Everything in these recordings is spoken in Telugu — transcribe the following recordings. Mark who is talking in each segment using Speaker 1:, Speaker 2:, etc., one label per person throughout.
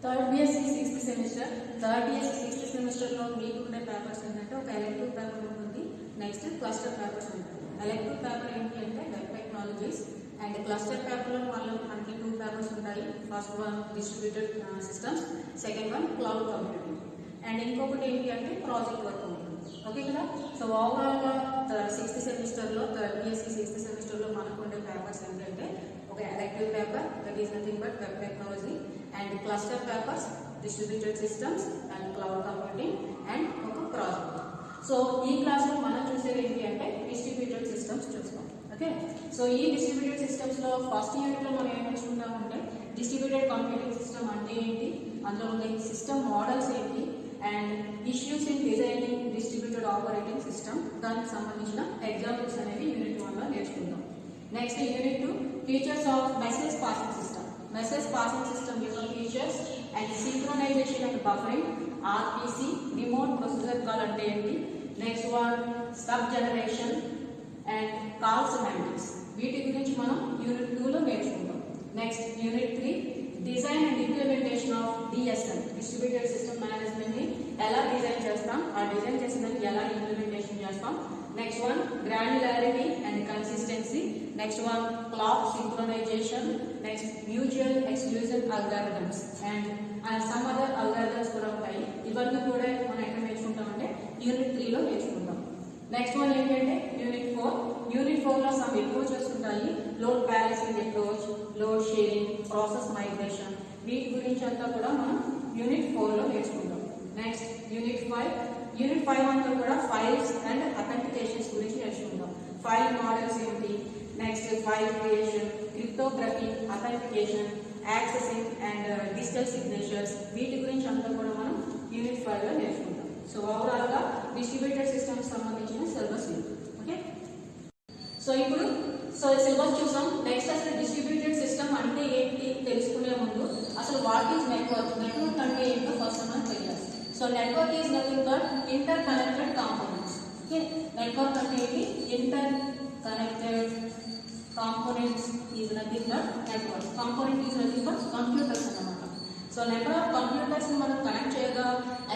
Speaker 1: Third BSc sixth semester. Third BSc sixth సెమిస్టర్లో మీకు ఉండే పేపర్స్ ఏంటంటే ఒక ఎలెక్టివ్ పేపర్ ఉంటుంది, నెక్స్ట్ క్లస్టర్ పేపర్స్ ఉంటాయి. ఎలెక్టివ్ పేపర్ ఏంటి అంటే వెబ్ టెక్నాలజీస్, అండ్ క్లస్టర్ పేపర్లో మనకి 2 పేపర్స్ ఉంటాయి. First one distributed systems, second one cloud computing, and ఇంకొకటి ఏంటి అంటే ప్రాజెక్ట్ వర్క్ ఉంటుంది. ఓకే కదా. సో ఓవరాల్గా సిక్స్త్ సెమిస్టర్లో థర్డ్ బిఎస్సి సిక్స్త్ సెమిస్టర్లో మనకు ఉండే పేపర్స్ ఏంటంటే ఒక elective paper that is nothing but web technology, and cluster papers distributed systems and cloud computing, and ఒక ప్రాజెక్ట్. సో ఈ క్లాస్లో మనం చూసేది ఏంటి అంటే డిస్ట్రిబ్యూటెడ్ సిస్టమ్స్ చూస్తాం. ఓకే. సో ఈ డిస్ట్రిబ్యూటెడ్ సిస్టమ్స్లో ఫస్ట్ యూనిట్లో మనం ఏం నేర్చుకుంటామంటే డిస్ట్రిబ్యూటెడ్ కంప్యూటింగ్ సిస్టమ్ అంటే ఏంటి, అందులో ఉండే సిస్టమ్ మోడల్స్ ఏంటి, and issues in designing distributed operating system, దానికి సంబంధించిన ఎగ్జాంపుల్స్ అనేవి యూనిట్ 1లో నేర్చుకుందాం. Next unit 2 features of message passing system. Message passing system యొక్క features and synchronization and buffering, RPC remote procedure call అంటే ఏంటి, next one stub generation and call semantics, వీటి గురించి మనం యూనిట్ 2లో నేర్చుకుంటాం. Next unit 3 design and implementation of DSM distributed system management ని ఎలా డిజైన్ చేస్తాం, ఆ డిజైన్ చేసిన దానికి ఎలా ఇంప్లిమెంటేషన్ చేస్తాం. Next one granularity and consistency, next one clock synchronisation, next mutual exclusive algorithms and some other algorithms కూడా ఉంటాయి. ఇవన్నీ కూడా మనం ఎక్కడ నేర్చుకుంటామంటే యూనిట్ 3లో నేర్చుకుంటాం. నెక్స్ట్ వన్ ఏంటంటే యూనిట్ 4. యూనిట్ 4లో సమ్ అప్రోచెస్ ఉంటాయి, load balancing approach, load sharing, process migration, వీటి గురించి అంతా కూడా మనం యూనిట్ 4లో నేర్చుకుంటాం. Next unit 5. యూనిట్ 5 అంతా కూడా ఫైల్స్ అండ్ అథెంటికేషన్స్ గురించి నేర్చుకుంటాం. ఫైల్ మోడల్స్ ఏంటి, next file creation, cryptography, authentication, accessing and digital signatures, వీటి గురించి అంతా కూడా మనం యూనిట్ 5లో నేర్చుకుంటాం. సో ఓవరాల్గా డిస్ట్రిబ్యూటెడ్ సిస్టమ్స్ సంబంధించిన సిలబస్ ఇది. ఓకే. సో ఇప్పుడు సిలబస్ చూసాం. నెక్స్ట్ అసలు డిస్ట్రిబ్యూటెడ్ సిస్టమ్ అంటే ఏంటి తెలుసుకునే ముందు అసలు వాట్ ఈజ్ నెట్వర్క్, నెట్వర్క్ అంటే ఏంటో ఫస్ట్ మనం తెలియాలి. So network is nothing but interconnected components. Okay. Network అంటే ఏంటి, inter connected components is nothing but network. Component is nothing but computers అన్నమాట. సో నెంబర్ ఆఫ్ కంప్యూటర్స్ ని మనం కనెక్ట్ చేయగా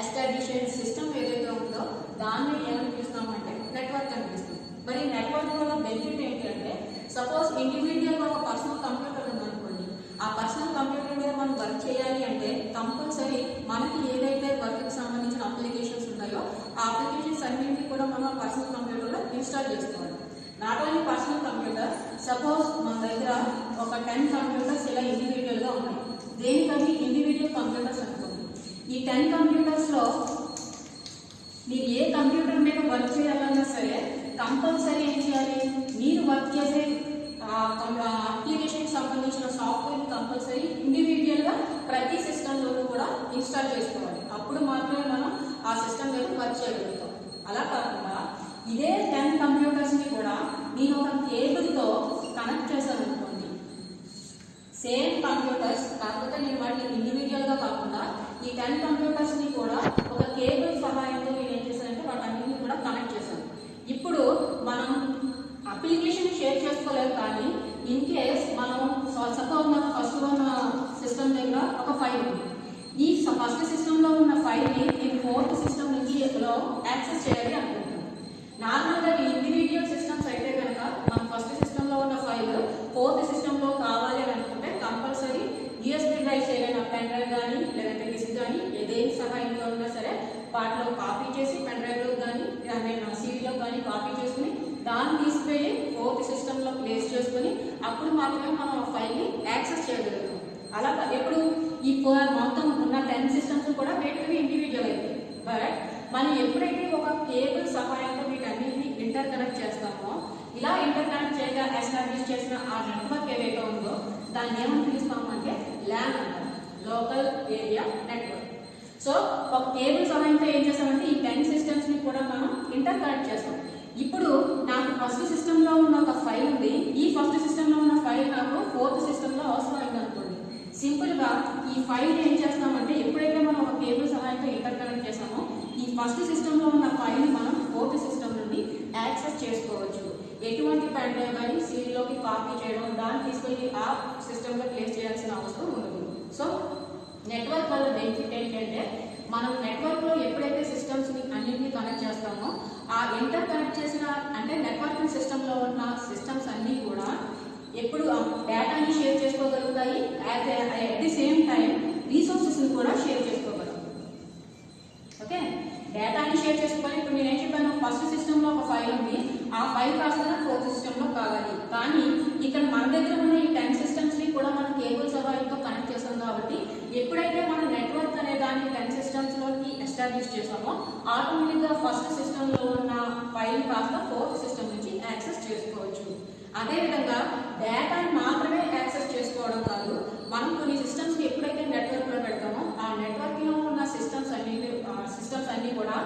Speaker 1: ఎస్టాబ్లిష్ సిస్టమ్ ఏదైతే ఉందో దాన్ని ఏమని పిలుస్తామంటే నెట్వర్క్ అని పిలుస్తాం. మరి నెట్వర్క్ వల్ల బెనిఫిట్ ఏంటి అంటే సపోజ్ ఇండివిజువల్గా ఒక పర్సనల్ కంప్యూటర్ ఉందనుకోండి, ఆ పర్సనల్ కంప్యూటర్ మీద మనం వర్క్ చేయాలి అంటే కంపల్సరీ మనకి ఏదైతే వర్క్కి సంబంధించిన అప్లికేషన్స్ ఉంటాయో ఆ అప్లికేషన్స్ అన్నింటినీ కూడా మనం పర్సనల్ కంప్యూటర్లో ఇన్స్టాల్ చేసుకోవాలి. Not only personal computer, suppose మన దగ్గర ఒక 10 కంప్యూటర్స్ ఇలా ఇండివిజువల్గా ఉన్నాయి, దేనికవి ఇండివిజువల్ కంప్యూటర్స్ అనుకోండి. ఈ 10 కంప్యూటర్స్లో మీరు ఏ కంప్యూటర్ మీద వర్క్ చేయాలన్నా సరే కంపల్సరీ ఏం చేయాలి, మీరు వర్క్ చేసే అప్లికేషన్కి సంబంధించిన సాఫ్ట్వేర్ కంపల్సరీ ఇండివిజువల్గా ప్రతి సిస్టంలోనూ కూడా ఇన్స్టాల్ చేసుకోవాలి. అప్పుడు మాత్రమే మనం ఆ సిస్టమ్ మీద వర్క్ చేయగలుగుతాం. అలా కాకుండా ఇదే 10 కంప్యూటర్స్ని కూడా నేను ఒక కేబుల్తో కనెక్ట్ చేశాను అనుకోండి, సేమ్ కంప్యూటర్స్ కాకపోతే నేను వాటిని ఇండివిజువల్గా కాకుండా ఈ 10 కంప్యూటర్స్ని కూడా ఒక కేబుల్ సహాయంతో నేను ఏం చేశానంటే వాటన్నింటినీ కూడా కనెక్ట్ చేశాను. ఇప్పుడు మనం అప్లికేషన్ షేర్ చేసుకోలేదు, కానీ ఇన్ కేస్ మనం సపోజ్ మన ఫస్ట్ ఉన్న సిస్టమ్ దగ్గర ఒక ఫైల్ ఉంది, ఈ ఫస్ట్ సిస్టంలో ఉన్న ఫైల్ని నేను ఫోర్త్ సిస్టమ్ నుంచి యాక్సెస్ చేయాలి అనుకుంటున్నాను. నార్మల్గా ఇండివిజువల్ సిస్టమ్స్ అయితే కనుక మన ఫస్ట్ సిస్టంలో ఉన్న ఫైల్ ఫోర్త్ సిస్టంలో కావాలి అని అనుకుంటే కంపల్సరీ యూఎస్బీ డ్రైవ్స్ ఏదైనా పెన్ డ్రైవ్ కానీ లేదంటే డిస్క్ కానీ ఏదేని సహాయంతో ఉన్నా సరే వాటిలో కాపీ చేసి పెన్ డ్రైవ్లో కానీ సీడీలో కానీ కాపీ చేసుకుని దాన్ని తీసుకెళ్ళి ఫోర్త్ సిస్టంలో ప్లేస్ చేసుకుని అప్పుడు మాత్రమే మనం ఆ ఫైల్ని యాక్సెస్ చేయగలుగుతాం. అలా ఎప్పుడు ఈ మొత్తం ఉన్న 10 సిస్టమ్స్ కూడా వేటివి ఇండివిజువల్ అయితే, బట్ మనం ఎప్పుడైతే ఒక కేబుల్ సహాయంతో వీటన్నింటినీ ఇంటర్ కనెక్ట్ చేస్తామో ఇలా ఇంటర్ కనెక్ట్ చేయగా ఎస్టాబ్లిష్ చేసిన ఆ నెట్వర్క్ ఏదైతే ఉందో దాన్ని ఏమని పిలుస్తాము అంటే ల్యాన్ అంటారు, లోకల్ ఏరియా నెట్వర్క్. సో ఒక కేబుల్ సహాయంతో ఏం చేస్తామంటే ఈ 10 సిస్టమ్స్ని కూడా మనం ఇంటర్ కనెక్ట్ చేస్తాం. ఇప్పుడు నాకు ఫస్ట్ సిస్టంలో ఉన్న ఒక ఫైల్ ఉంది, ఈ ఫస్ట్ సిస్టంలో ఉన్న ఫైల్ నాకు ఫోర్త్ సిస్టంలో అవసరం అయింది అనుకోండి. సింపుల్గా ఈ ఫైల్ ఏం చేస్తామంటే ఎప్పుడైతే మనం ఒక కేబుల్ సహాయంతో ఇంటర్ కనెక్ట్ చేస్తామో ఈ ఫస్ట్ సిస్టంలో ఉన్న ఫైల్ని మనం ఫోర్త్ సిస్టమ్ నుండి యాక్సెస్ చేసుకోవచ్చు. ఎటువంటి పెన్ డ్రైవ్ కానీ సీడీలోకి కాపీ చేయడం దాన్ని తీసుకెళ్ళి ఆ సిస్టంలో ప్లేస్ చేయాల్సిన అవసరం ఉండదు. సో నెట్వర్క్ మనం నెట్వర్క్లో ఎప్పుడైతే సిస్టమ్స్ని అన్నింటినీ కనెక్ట్ చేస్తామో ఆ ఇంటర్ కనెక్ట్ చేసిన అంటే నెట్వర్కింగ్ సిస్టంలో ఉన్న సిస్టమ్స్ అన్నీ కూడా ఎప్పుడు డేటాని షేర్ చేసుకోగలుగుతాయి, అట్ ది సేమ్ టైం రీసోర్సెస్ని కూడా షేర్ చేసుకోగలుగుతాయి. ఓకే, డేటాని షేర్ చేసుకొని ఇప్పుడు నేను ఏం చెప్పాను, ఫస్ట్ సిస్టంలో ఒక ఫైల్ ఉంది, ఆ ఫైల్ కాస్త ఫోర్త్ సిస్టంలో కావాలి. కానీ ఇక్కడ మన దగ్గర ఉన్న ఈ 10 సిస్టమ్స్ని కూడా మనం కేబుల్ సహాయంతో కనెక్ట్ చేస్తాం కాబట్టి ఎప్పుడైతే మనం నెట్వర్క్ అనే దాన్ని 10 సిస్టమ్స్లోకి ఎస్టాబ్లిష్ చేసామో ఆటోమేటిక్గా ఫస్ట్ సిస్టంలో ఉన్న ఫైల్ కాస్త ఫోర్త్ సిస్టమ్ నుంచి యాక్సెస్ చేసుకోవచ్చు. అదేవిధంగా డేటాని మాత్రమే యాక్సెస్ చేసుకోవడం కాదు, మనం కొన్ని సిస్టమ్స్ని ఎప్పుడైతే నెట్వర్క్లో పెడతామో ఆ నెట్వర్క్లో ఉన్న సిస్టమ్స్ అన్నీ కూడా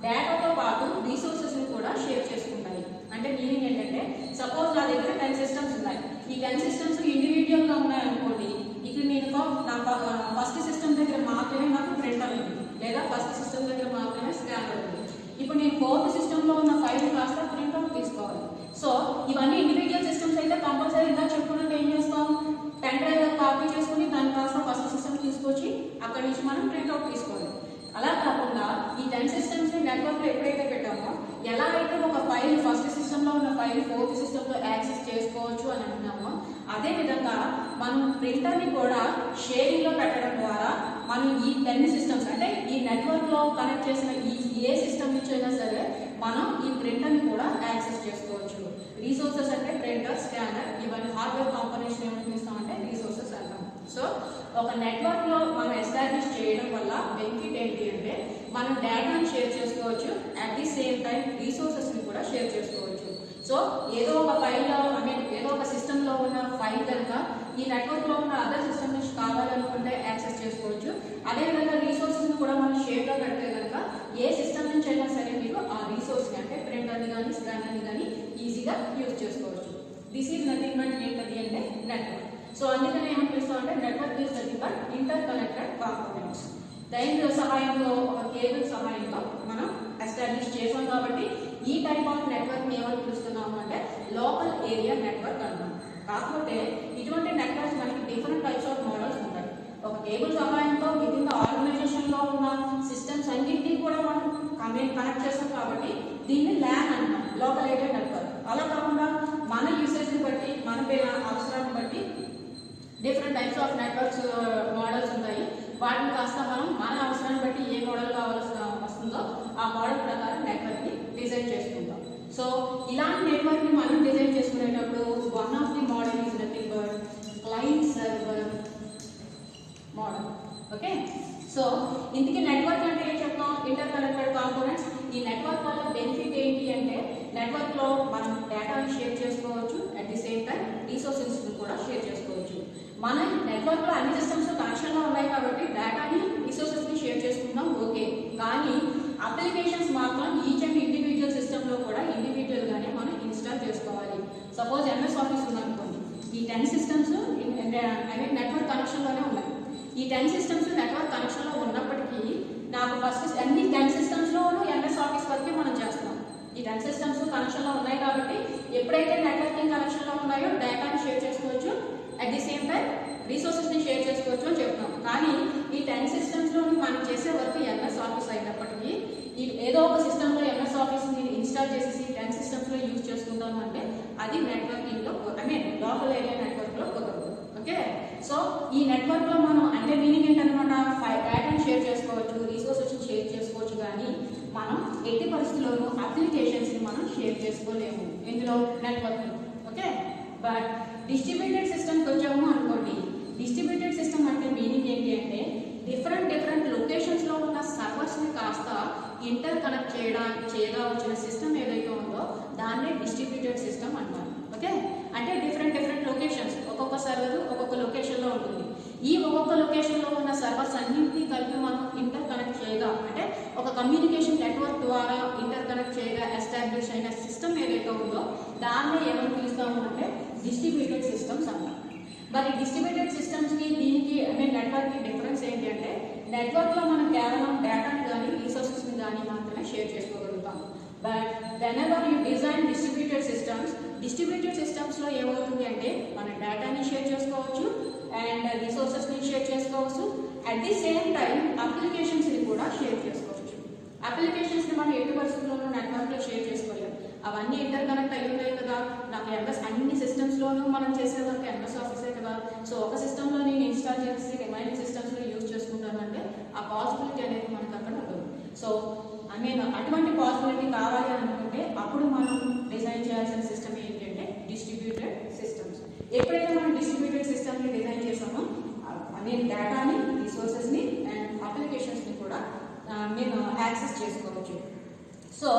Speaker 1: డేటాతో పాటు రీసోర్సెస్ని కూడా షేర్ చేసుకుంటాయి. అంటే మీనింగ్ ఏంటంటే సపోజ్ నా దగ్గర 10 సిస్టమ్స్ ఉన్నాయి, ఈ 10 సిస్టమ్స్ ఇండివిజువల్గా ఉన్నాయనుకోండి, ఇక్కడ నేను నా ఫస్ట్ సిస్టమ్ దగ్గర మాత్రమే నాకు ప్రింటర్ ఉంది, లేదా ఫస్ట్ సిస్టమ్ దగ్గర మాత్రమే స్కానర్ ఉంది. ఇప్పుడు నేను ఫోర్త్ సిస్టంలో ఉన్న ఫైల్ కాస్త ప్రింట్అవుట్ తీసుకోవాలి. సో ఇవన్నీ ఇండివిజువల్ సిస్టమ్స్ అయితే కంపల్సరీ ఇలా చెప్పుకున్నట్టు ఏం చేస్తాం, పెన్ డ్రైవ్లో కాపీ చేసుకుని దాని కాస్త ఫస్ట్ సిస్టమ్ తీసుకొచ్చి అక్కడి నుంచి మనం ప్రింట్అవుట్ తీసుకోవాలి. అలా కాకుండా ఈ 10 సిస్టమ్స్ని నెట్వర్క్లో ఎప్పుడైతే పెట్టామో ఎలా అయితే ఒక ఫైల్ ఫస్ట్ సిస్టంలో ఉన్న ఫైల్ ఫోర్త్ సిస్టంలో యాక్సెస్ చేసుకోవచ్చు అని అంటున్నామో అదేవిధంగా మనం ప్రింటర్ని కూడా షేరింగ్లో పెట్టడం ద్వారా మనం ఈ 10 సిస్టమ్స్ అంటే ఈ నెట్వర్క్లో కనెక్ట్ చేసిన ఏ సిస్టమ్ నుంచి అయినా సరే మనం ఈ ప్రింటర్ని కూడా యాక్సెస్ చేసుకోవచ్చు. రీసోర్సెస్ అంటే ప్రింటర్, స్కానర్, ఇవన్నీ హార్డ్వేర్ కాంపోనెంట్స్ ఏమని పిలుస్తామంటే రీసోర్సెస్ అంటాం. సో ఒక నెట్వర్క్లో మనం ఎస్టాబ్లిష్ చేయడం వల్ల బెనిఫిట్ ఏంటి అంటే మనం డేటాని షేర్ చేసుకోవచ్చు, అట్ ది సేమ్ టైం రీసోర్సెస్ని కూడా షేర్ చేసుకోవచ్చు. సో ఏదో ఒక ఫైల్లో ఏదో ఒక సిస్టంలో ఉన్న ఫైల్ కనుక ఈ నెట్వర్క్లో ఉన్న అదర్ సిస్టమ్ నుంచి కావాలనుకుంటే యాక్సెస్ చేసుకోవచ్చు. అదేవిధంగా రీసోర్సెస్ని కూడా మనం షేర్గా పెడితే కనుక ఏ సిస్టమ్ నుంచి అయినా సరే మీరు ఆ రీసోర్స్ని అంటే ప్రింటర్ని కానీ స్కానర్ని కానీ ఈజీగా యూజ్ చేసుకోవచ్చు. దిస్ ఈజ్ నథింగ్ బట్ ఏంటది అంటే నెట్వర్క్. సో అందుకని ఏమని పిలుస్తామంటే network is nothing but interconnected components. దైన సహాయంలో ఒక కేబుల్ సహాయంతో మనం ఎస్టాబ్లిష్ చేసాం కాబట్టి ఈ టైప్ ఆఫ్ నెట్వర్క్ని ఏమని పిలుస్తున్నాము అంటే లోకల్ ఏరియా నెట్వర్క్ అంటాం. కాకపోతే ఇటువంటి నెట్వర్క్స్ మనకి డిఫరెంట్ టైప్స్ ఆఫ్ మోడల్స్ ఉంటాయి. ఒక కేబుల్ సహాయంతో విత్ ఇన్ ద ఆర్గనైజేషన్లో ఉన్న సిస్టమ్స్ అన్నింటినీ కూడా మనం కనెక్ట్ చేస్తాం కాబట్టి దీన్ని ల్యాన్ అంటాం, లోకల్ ఏరియా నెట్వర్క్. అలా కాకుండా మన యూసేజ్ని బట్టి మన అవసరాన్ని బట్టి different types of networks models ఉంటాయి. వాటిని కాస్త మనం మన అవసరాన్ని బట్టి ఏ మోడల్ కావాల్సి వస్తుందో ఆ మోడల్ ప్రకారం నెట్వర్క్ని డిజైన్ చేసుకుంటాం. సో ఇలాంటి నెట్వర్క్ని మనం డిజైన్ చేసుకునేటప్పుడు one of the model is nothing but client server model. Okay, so ఇందుకే నెట్వర్క్ అంటే ఏం చెప్తాం, ఇంటర్ కనెక్టెడ్ కాంపోనెంట్స్. ఈ నెట్వర్క్ వల్ల బెనిఫిట్ ఏంటి అంటే నెట్వర్క్లో మనం డేటాని షేర్ చేసుకోవచ్చు, అట్ ది సేమ్ టైం రీసోర్సెస్ని కూడా షేర్ చేసుకోవచ్చు. మన నెట్వర్క్లో అన్ని సిస్టమ్స్ కనెక్షన్లో ఉన్నాయి కాబట్టి డేటాని రీసోర్సెస్ని షేర్ చేసుకుంటాం, ఓకే. కానీ అప్లికేషన్స్ మాత్రం ఈచ్ అండ్ ఇండివిజువల్ సిస్టంలో కూడా ఇండివిజువల్గానే మనం ఇన్స్టాల్ చేసుకోవాలి. సపోజ్ ఎంఎస్ ఆఫీస్ ఉందనుకోండి, ఈ 10 సిస్టమ్స్ నెట్వర్క్ కనెక్షన్లోనే ఉన్నాయి. ఈ 10 సిస్టమ్స్ నెట్వర్క్ కనెక్షన్లో ఉన్నప్పటికీ నాకు ఫస్ట్ అన్ని 10 సిస్టమ్స్లోనూ ఎంఎస్ ఆఫీస్ వరకే మనం చేస్తాం. ఈ 10 సిస్టమ్స్ కనెక్షన్లో ఉన్నాయి కాబట్టి ఎప్పుడైతే నెట్వర్కింగ్ కనెక్షన్లో ఉన్నాయో డేటాని షేర్ చేసుకోవచ్చు, అట్ ది సేమ్ టైం రీసోర్సెస్ని షేర్ చేసుకోవచ్చు అని చెప్తాం. కానీ ఈ 10 సిస్టమ్స్లోని మనం చేసే వరకు ఎంఎస్ ఆఫీస్ అయినప్పటికీ ఏదో ఒక సిస్టంలో ఎంఎస్ ఆఫీస్ని ఇన్స్టాల్ చేసేసి 10 సిస్టమ్స్లో యూజ్ చేసుకుంటాము అంటే అది నెట్వర్కింగ్లో లోకల్ ఏరియా నెట్వర్క్లో కుదరదు. ఓకే, సో ఈ నెట్వర్క్లో మనం అంటే మీనింగ్ ఏంటనమాట, డేటాని షేర్ చేసుకోవచ్చు, రీసోర్సెస్ని షేర్ చేసుకోవచ్చు, కానీ మనం ఎట్టి పరిస్థితుల్లోనూ అప్లికేషన్స్ని మనం షేర్ చేసుకోలేము ఇందులో నెట్వర్క్లో. ఓకే, బట్ డిస్ట్రిబ్యూటెడ్ సిస్టమ్కి వచ్చాము అనుకోండి, డిస్ట్రిబ్యూటెడ్ సిస్టమ్ అంటే మీనింగ్ ఏంటి అంటే డిఫరెంట్ లొకేషన్స్లో ఉన్న సర్వర్స్ని కాస్త ఇంటర్ కనెక్ట్ చేయగా వచ్చిన సిస్టమ్ ఏదైతే ఉందో దాన్నే డిస్ట్రిబ్యూటెడ్ సిస్టమ్ అంటారు. ఓకే, అంటే డిఫరెంట్ లొకేషన్స్, ఒక్కొక్క సర్వర్ ఒక్కొక్క లొకేషన్లో ఉంటుంది. ఈ ఒక్కొక్క లొకేషన్లో ఉన్న సర్వర్స్ అన్నింటినీ కలిపి మనం ఇంటర్ కనెక్ట్ చేయగా అంటే ఒక కమ్యూనికేషన్ నెట్వర్క్ ద్వారా ఇంటర్ కనెక్ట్ చేయగా ఎస్టాబ్లిష్ అయిన సిస్టమ్ ఏదైతే ఉందో దాన్ని ఏమని పిలుస్తాము అంటే డిస్ట్రిబ్యూటెడ్ సిస్టమ్స్ అంటాం. మరి డిస్ట్రిబ్యూటెడ్ సిస్టమ్స్కి దీనికి నెట్వర్క్కి డిఫరెన్స్ ఏంటి అంటే నెట్వర్క్లో మనం కేవలం డేటాని కానీ రీసోర్సెస్ని కానీ మాత్రమే షేర్ చేసుకోగలుగుతాం. But whenever you design distributed సిస్టమ్స్లో ఏమవుతుంది అంటే మన డేటాని షేర్ చేసుకోవచ్చు అండ్ రీసోర్సెస్ని షేర్ చేసుకోవచ్చు, అట్ ది సేమ్ టైం అప్లికేషన్స్ని కూడా షేర్ చేసుకోవచ్చు. అప్లికేషన్స్ని మనం ఎట్టి పరిస్థితుల్లోనూ నెట్వర్క్లో షేర్ చేసుకోలేము. అవన్నీ ఇంటర్ కనెక్ట్ అయి ఉన్నాయి కదా. నాకు ఎంఎస్ అన్ని సిస్టమ్స్లోనూ మనం చేసే వరకు ఎంఎస్ ఆఫీసే కదా. సో ఒక సిస్టంలో నేను ఇన్స్టాల్ చేసి రిమైనింగ్ సిస్టమ్స్లో యూజ్ చేసుకుంటాను అంటే ఆ పాసిబిలిటీ అనేది మనకు అక్కడ ఉండదు. సో అటువంటి పాసిబిలిటీ కావాలి అనుకుంటే అప్పుడు మనం డిజైన్ చేయాల్సిన సిస్టమ్ ఏంటంటే డిస్ట్రిబ్యూటెడ్ సిస్టమ్స్. ఎప్పుడైతే మనం డిస్ట్రిబ్యూటెడ్ సిస్టమ్ని డిజైన్ చేసామో డేటాని, రిసోర్సెస్ని అండ్ అప్లికేషన్స్ని కూడా నేను యాక్సెస్ చేసుకోవచ్చు. సో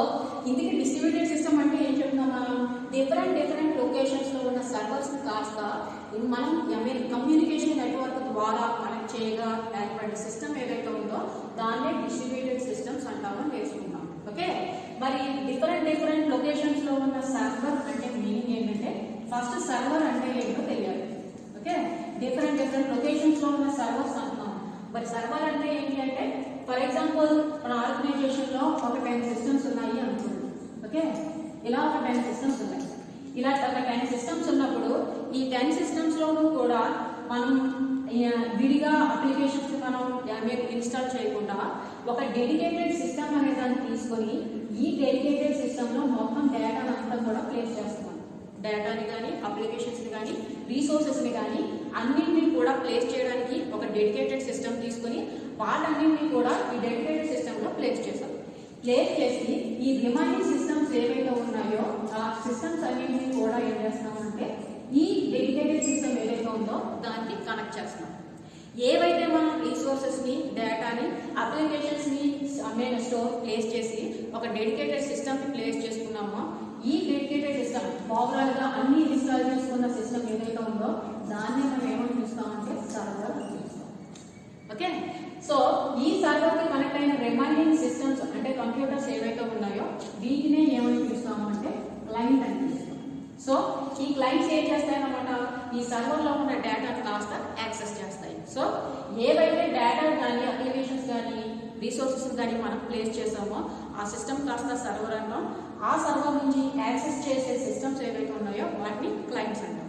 Speaker 1: ఇందుకే డిస్ట్రిబ్యూటెడ్ సిస్టమ్ అంటే ఏం చెప్తున్నాం మనం, డిఫరెంట్ లొకేషన్స్లో ఉన్న సర్వర్స్ని కాస్త మనం కమ్యూనికేషన్ నెట్వర్క్ ద్వారా కనెక్ట్ చేయగా ఏర్పడిన సిస్టమ్ ఏదైతే ఉందో దాన్నే డిస్ట్రిబ్యూటెడ్ సిస్టమ్స్ అంటామని నేర్చుకుంటాం. ఓకే, మరి డిఫరెంట్ లొకేషన్స్లో ఉన్న సర్వర్ అంటే మీనింగ్ ఏంటంటే ఫస్ట్ సర్వర్ అంటే ఏంటో తెలియాలి. ఓకే, డిఫరెంట్ లొకేషన్స్లో ఉన్న సర్వర్స్ అంటున్నాం. మరి సర్వర్ అంటే ఏంటి అంటే ఫర్ ఎగ్జాంపుల్ మన ఆర్గనైజేషన్లో ఒక 10 సిస్టమ్స్ ఉన్నాయి అనుకోండి. ఓకే, ఇలా ఒక 10 సిస్టమ్స్ ఉన్నాయి. ఇలా ఒక 10 సిస్టమ్స్ ఉన్నప్పుడు ఈ 10 సిస్టమ్స్లోనూ కూడా మనం విడిగా అప్లికేషన్స్ మనం ఇన్స్టాల్ చేయకుండా ఒక డెడికేటెడ్ సిస్టమ్ అనే దాన్ని తీసుకొని ఈ డెడికేటెడ్ సిస్టంలో మొత్తం డేటాను అంతా కూడా ప్లేస్ చేస్తున్నాం. డేటాని కానీ అప్లికేషన్స్ని కానీ రిసోర్సెస్ని కానీ అన్నింటినీ కూడా ప్లేస్ చేయడానికి ఒక డెడికేటెడ్ సిస్టమ్ తీసుకొని వాటన్నింటినీ కూడా ఈ డెడికేటెడ్ సిస్టంలో ప్లేస్ చేస్తాం. ప్లేస్ చేసి ఈ రిమైనింగ్ సిస్టమ్స్ ఏవైతే ఉన్నాయో ఆ సిస్టమ్స్ అన్నింటినీ కూడా ఏం చేస్తామంటే ఈ డెడికేటెడ్ సిస్టమ్ ఏదైతే ఉందో దానికి కనెక్ట్ చేస్తున్నాం. ఏవైతే మనం రిసోర్సెస్ని, డేటాని, అప్లికేషన్స్ని స్టోర్ ప్లేస్ చేసి ఒక డెడికేటెడ్ సిస్టమ్ని ప్లేస్ చేసుకున్నామో ఈ డెడికేటెడ్ సిస్టమ్ ఓవరాల్గా అన్ని ఇన్స్టాల్ చేసుకున్న సిస్టమ్ ఏదైతే ఉందో దాన్ని మనం ఏమని పిలుస్తామంటే సర్వర్ అని పిలుస్తాం. ఓకే, సో ఈ సర్వర్కి కనెక్ట్ అయిన రిమైనింగ్ సిస్టమ్స్ అంటే కంప్యూటర్స్ ఏవైతే ఉన్నాయో వీటినే ఏమని పిలుస్తాము అంటే క్లయింట్ అని పిలుస్తాం. సో ఈ క్లయింట్స్ ఏం చేస్తాయన్నమాట, ఈ సర్వర్లో ఉన్న డేటాను కాస్త యాక్సెస్ చేస్తాయి. సో ఏవైతే డేటా కానీ అప్లికేషన్స్ కానీ రిసోర్సెస్ కానీ మనం ప్లేస్ చేసామో ఆ సిస్టమ్ కాస్త సర్వర్ అంటాం. ఆ సర్వర్ నుంచి యాక్సెస్ చేసే సిస్టమ్స్ ఏవైతే ఉన్నాయో వాటిని క్లయింట్స్ అంటాం.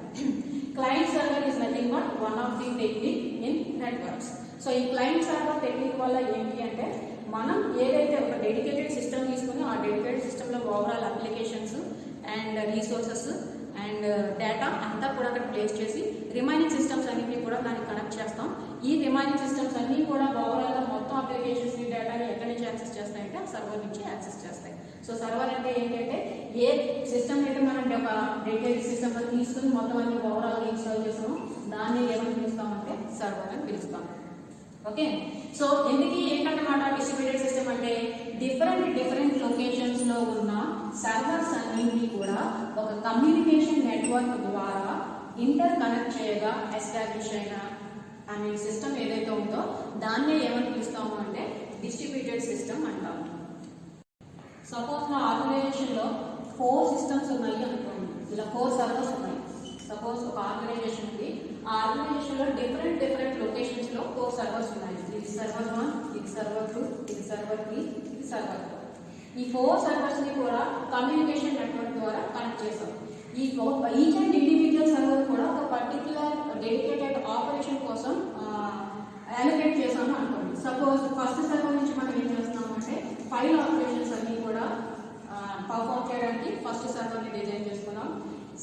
Speaker 1: Client server is nothing but one of the technique in networks. So ఈ క్లయింట్ సర్వర్ టెక్నిక్ వల్ల ఏంటి అంటే మనం ఏదైతే ఒక డెడికేటెడ్ సిస్టమ్ తీసుకుని ఆ డెడికేటెడ్ సిస్టంలో overall applications and resources and data అంతా కూడా అక్కడ ప్లేస్ చేసి రిమైనింగ్ సిస్టమ్స్ అన్నింటినీ కూడా దానికి కనెక్ట్ చేస్తాం. ఈ రిమైనింగ్ సిస్టమ్స్ అన్నీ కూడా ఓవరాల్గా మొత్తం అప్లికేషన్స్ని డేటాని ఎక్కడి నుంచి యాక్సెస్ చేస్తాయంటే ఆ సర్వర్ నుంచి యాక్సెస్ చేస్తాయి. సో సర్వర్ అంటే ఏంటంటే ఏ సిస్టమ్ అయితే మనం ఒక డెడికేటెడ్ సిస్టమ్ తీసుకుని మొత్తం అన్ని ఓవరాల్గా ఇన్స్టాల్ చేస్తామో దాన్ని ఏమని పిలుస్తామంటే సర్వర్ అని పిలుస్తాం. ఓకే, సో ఎందుకు ఏంటన్నమాట డిస్ట్రిబ్యూటెడ్ సిస్టమ్ అంటే డిఫరెంట్ లొకేషన్స్లో ఉన్న సర్వర్స్ అన్నింటినీ కూడా ఒక కమ్యూనికేషన్ నెట్వర్క్ ద్వారా ఇంటర్ కనెక్ట్ చేయగా ఎస్టాబ్లిష్ అయిన సిస్టమ్ ఏదైతే ఉందో దాన్నే ఏమని పిలుస్తాము అంటే డిస్ట్రిబ్యూటెడ్ సిస్టమ్ అంటాము. సపోజ్ నా ఆర్గనైజేషన్లో 4 సిస్టమ్స్ ఉన్నాయి అనుకోండి, ఇలా 4 సర్వర్స్ ఉన్నాయి. సపోజ్ ఒక ఆర్గనైజేషన్ ఉంది, ఆ ఆర్గనైజేషన్లో డిఫరెంట్ లొకేషన్స్లో 4 సర్వర్స్ ఉన్నాయి. ఇది సర్వర్ 1, ఇది సర్వర్ 2, ఇది సర్వర్ 3, ఇది సర్వర్ 4. ఈ 4 సర్వర్స్ని కూడా కమ్యూనికేషన్ నెట్వర్క్ ద్వారా కనెక్ట్ చేస్తాం. ఈచ్ అండ్ ఇండివిజువల్ సర్వర్ కూడా ఒక పర్టికులర్ డెడికేటెడ్ ఆపరేషన్ కోసం అలొకేట్ చేసాము అనుకోండి. సపోజ్ ఫస్ట్ సర్వర్ నుంచి మనం ఏం చేస్తున్నాము అంటే ఫైల్ ఆపరేషన్స్ అన్ని కూడా పర్ఫామ్ చేయడానికి ఫస్ట్ సర్వర్ని డిజైన్ చేసుకున్నాం.